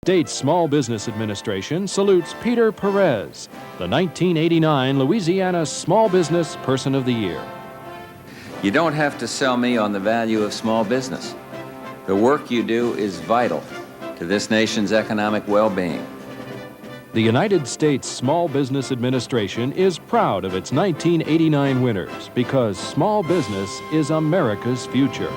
States Small Business Administration salutes Peter Perez, the 1989 Louisiana Small Business Person of the Year. You don't have to sell me on the value of small business. The work you do is vital to this nation's economic well-being. The United States Small Business Administration is proud of its 1989 winners because small business is America's future.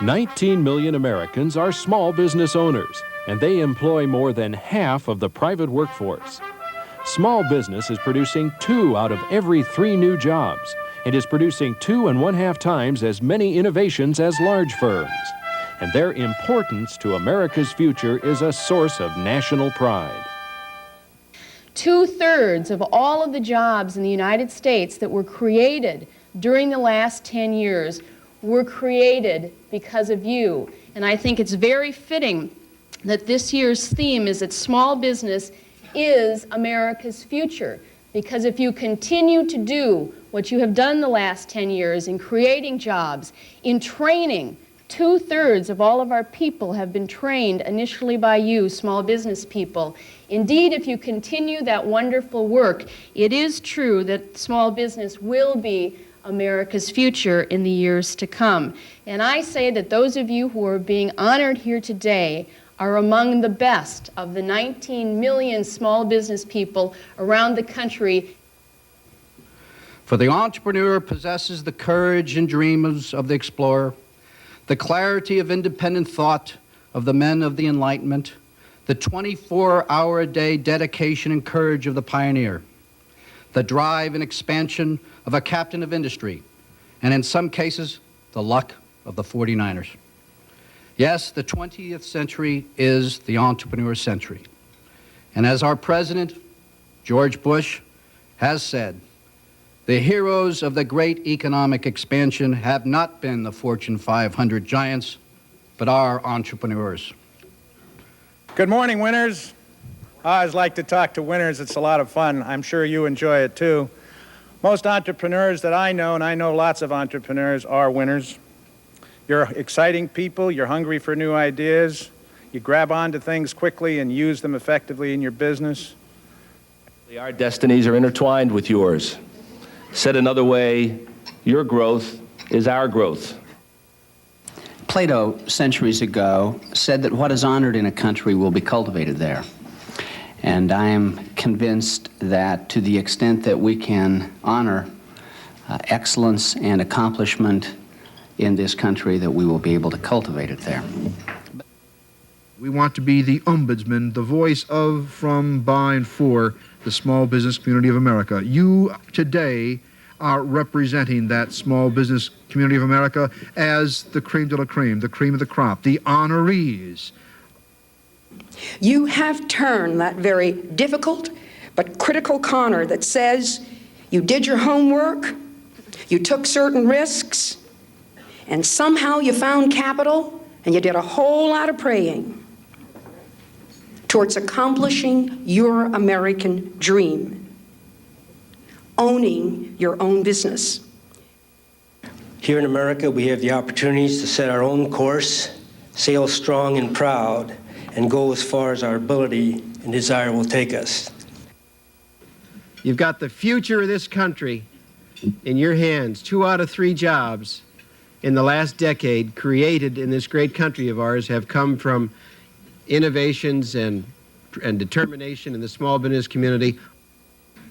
$19 million Americans are small business owners, and they employ more than half of the private workforce. Small business is producing 2 out of every 3 new jobs and is producing 2.5 times as many innovations as large firms. And their importance to America's future is a source of national pride. 2/3 of all of the jobs in the United States that were created during the last 10 years were created because of you. And I think it's very fitting that this year's theme is that small business is America's future. Because if you continue to do what you have done the last 10 years in creating jobs, in training, 2/3 of all of our people have been trained initially by you, small business people. Indeed, if you continue that wonderful work, it is true that small business will be America's future in the years to come. And I say that those of you who are being honored here today are among the best of the 19 million small business people around the country. For the entrepreneur possesses the courage and dreams of the explorer, the clarity of independent thought of the men of the Enlightenment, the 24-hour-a-day dedication and courage of the pioneer, the drive and expansion of a captain of industry, and in some cases, the luck of the 49ers. Yes, the 20th century is the entrepreneur century. And as our president, George Bush, has said, the heroes of the great economic expansion have not been the Fortune 500 giants, but our entrepreneurs. Good morning, winners. I always like to talk to winners. It's a lot of fun. I'm sure you enjoy it too. Most entrepreneurs that I know, and I know lots of entrepreneurs, are winners. You're exciting people. You're hungry for new ideas. You grab onto things quickly and use them effectively in your business. Our destinies are intertwined with yours. Said another way, your growth is our growth. Plato, centuries ago, said that what is honored in a country will be cultivated there. And I am convinced that to the extent that we can honor excellence and accomplishment in this country, that we will be able to cultivate it there. We want to be the ombudsman, the voice of, from, by, and for the small business community of America. You today are representing that small business community of America as the cream de la cream, the cream of the crop, the honorees. You have turned that very difficult but critical corner that says you did your homework, you took certain risks, and somehow you found capital, and you did a whole lot of praying towards accomplishing your American dream, owning your own business. Here in America, we have the opportunities to set our own course, sail strong and proud, and go as far as our ability and desire will take us. You've got the future of this country in your hands. 2 out of 3 jobs in the last decade created in this great country of ours have come from innovations and determination in the small business community.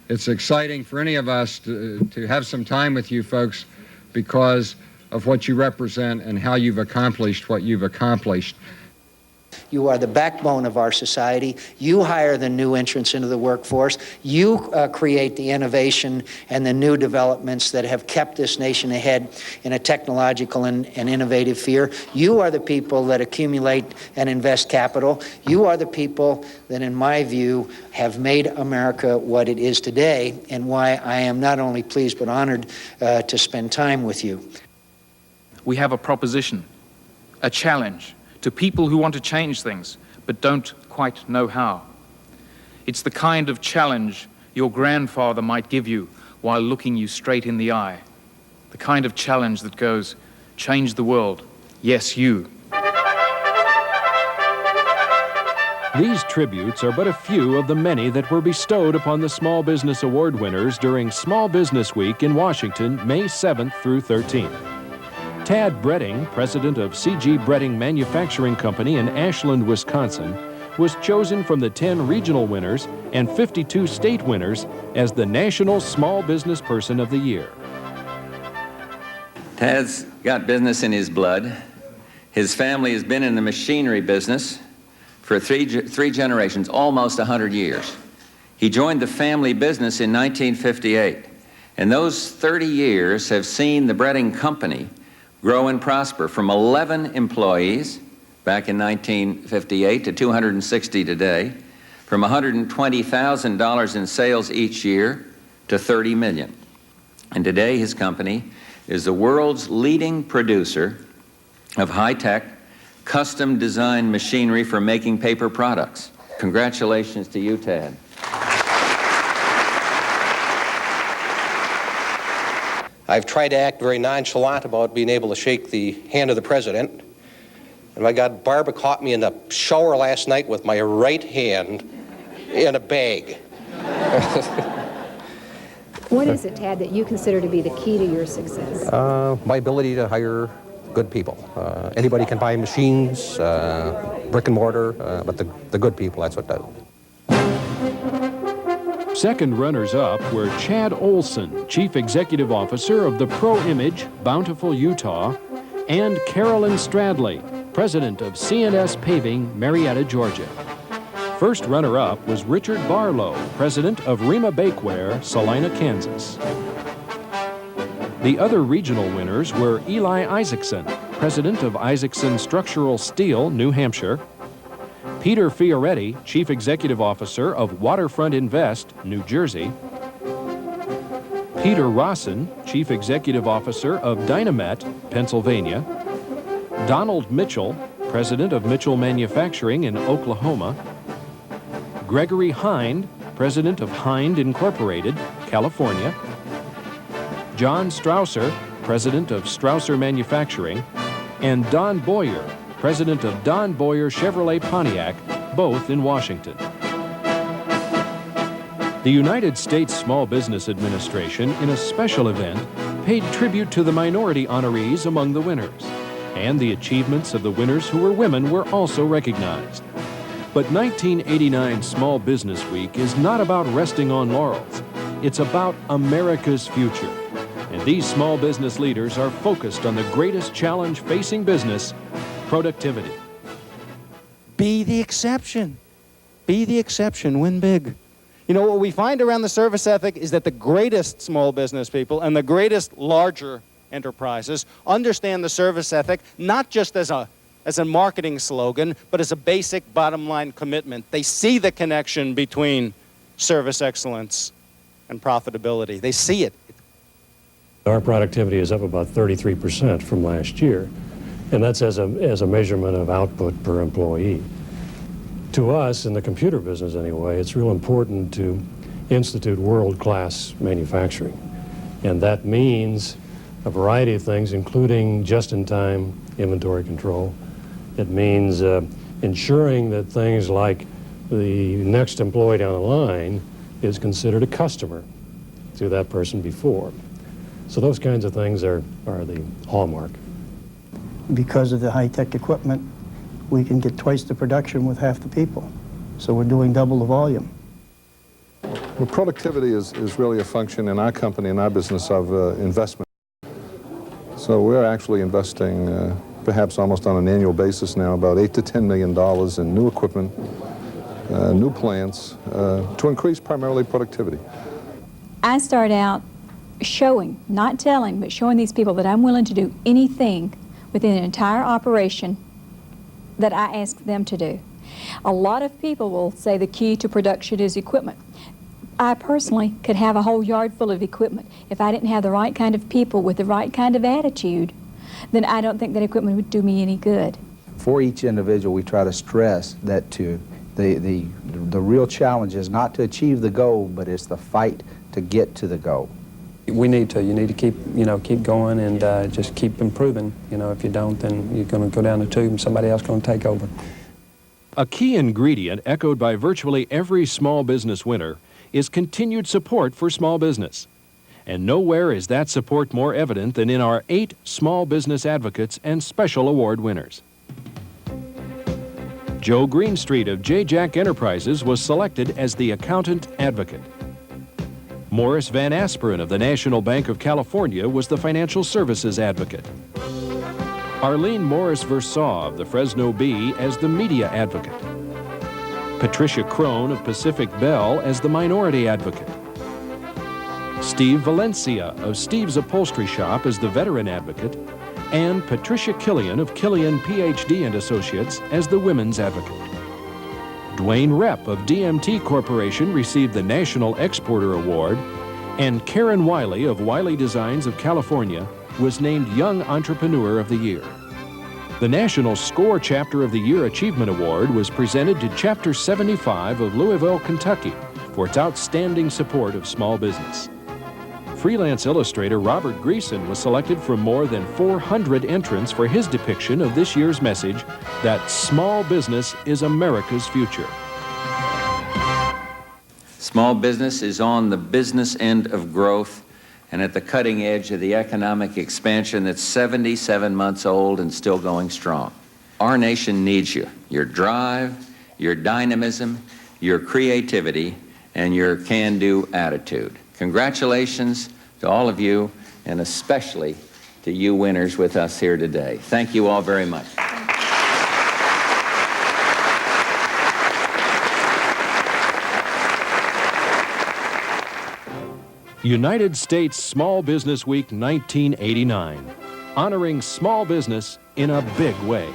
It's exciting for any of us to have some time with you folks because of what you represent and how you've accomplished what you've accomplished. You are the backbone of our society. You hire the new entrants into the workforce. You create the innovation and the new developments that have kept this nation ahead in a technological and innovative sphere. You are the people that accumulate and invest capital. You are the people that, in my view, have made America what it is today, and why I am not only pleased but honored to spend time with you. We have a proposition, a challenge, to people who want to change things but don't quite know how. It's the kind of challenge your grandfather might give you while looking you straight in the eye. The kind of challenge that goes, change the world, yes, you. These tributes are but a few of the many that were bestowed upon the Small Business Award winners during Small Business Week in Washington, May 7th through 13th. Tad Bredding, president of CG Bredding Manufacturing Company in Ashland, Wisconsin, was chosen from the 10 regional winners and 52 state winners as the National Small Business Person of the Year. Tad's got business in his blood. His family has been in the machinery business for three generations, almost 100 years. He joined the family business in 1958, and those 30 years have seen the Bredding Company grow and prosper from 11 employees back in 1958 to 260 today, from $120,000 in sales each year to $30 million. And today his company is the world's leading producer of high-tech, custom-designed machinery for making paper products. Congratulations to you, Tad. I've tried to act very nonchalant about being able to shake the hand of the president. And my God, Barbara caught me in the shower last night with my right hand in a bag. What is it, Tad, that you consider to be the key to your success? My ability to hire good people. Anybody can buy machines, brick and mortar, but the good people, that's what does it. Second runners-up were Chad Olson, Chief Executive Officer of the Pro Image, Bountiful, Utah, and Carolyn Stradley, President of C&S Paving, Marietta, Georgia. First runner-up was Richard Barlow, President of Rima Bakeware, Salina, Kansas. The other regional winners were Eli Isaacson, President of Isaacson Structural Steel, New Hampshire, Peter Fioretti, Chief Executive Officer of Waterfront Invest, New Jersey, Peter Rawson, Chief Executive Officer of Dynamet, Pennsylvania, Donald Mitchell, President of Mitchell Manufacturing in Oklahoma, Gregory Hind, President of Hind Incorporated, California, John Strausser, President of Strausser Manufacturing, and Don Boyer, President of Don Boyer Chevrolet Pontiac, both in Washington. The United States Small Business Administration, in a special event, paid tribute to the minority honorees among the winners, and the achievements of the winners who were women were also recognized. But 1989 Small Business Week is not about resting on laurels. It's about America's future. And these small business leaders are focused on the greatest challenge facing business, productivity. Be the exception. Be the exception. Win big. You know, what we find around the service ethic is that the greatest small business people and the greatest larger enterprises understand the service ethic not just as a marketing slogan, but as a basic bottom line commitment. They see the connection between service excellence and profitability. They see it. Our productivity is up about 33% from last year, and that's as a measurement of output per employee. To us, in the computer business anyway, it's real important to institute world-class manufacturing, and that means a variety of things, including just-in-time inventory control. It means ensuring that things like the next employee down the line is considered a customer to that person before. So those kinds of things are the hallmark because of the high-tech equipment, we can get twice the production with half the people. So we're doing double the volume. Well, productivity is really a function in our company, in our business, of investment. So we're actually investing perhaps almost on an annual basis now about $8 to $10 million in new equipment, new plants, to increase primarily productivity. I start out showing, not telling, but showing these people that I'm willing to do anything within an entire operation that I ask them to do. A lot of people will say the key to production is equipment. I personally could have a whole yard full of equipment. If I didn't have the right kind of people with the right kind of attitude, then I don't think that equipment would do me any good. For each individual, we try to stress that the real challenge is not to achieve the goal, but it's the fight to get to the goal. You need to keep going and just keep improving. If you don't, then you're going to go down the tube and somebody else is going to take over. A key ingredient echoed by virtually every small business winner is continued support for small business. And nowhere is that support more evident than in our 8 small business advocates and special award winners. Joe Greenstreet of J. Jack Enterprises was selected as the Accountant Advocate. Morris Van Asperen of the National Bank of California was the Financial Services Advocate. Arlene Morris Versaw of the Fresno Bee as the Media Advocate. Patricia Crone of Pacific Bell as the Minority Advocate. Steve Valencia of Steve's Upholstery Shop as the Veteran Advocate, and Patricia Killian of Killian PhD and Associates as the Women's Advocate. Dwayne Repp of DMT Corporation received the National Exporter Award, and Karen Wiley of Wiley Designs of California was named Young Entrepreneur of the Year. The National SCORE Chapter of the Year Achievement Award was presented to Chapter 75 of Louisville, Kentucky for its outstanding support of small business. Freelance illustrator Robert Greason was selected from more than 400 entrants for his depiction of this year's message that small business is America's future. Small business is on the business end of growth and at the cutting edge of the economic expansion that's 77 months old and still going strong. Our nation needs you, your drive, your dynamism, your creativity, and your can-do attitude. Congratulations to all of you, and especially to you winners with us here today. Thank you all very much. United States Small Business Week 1989, honoring small business in a big way.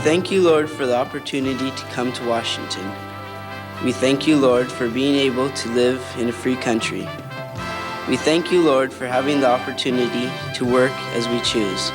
thank you, Lord, for the opportunity to come to Washington. We thank you, Lord, for being able to live in a free country. We thank you, Lord, for having the opportunity to work as we choose.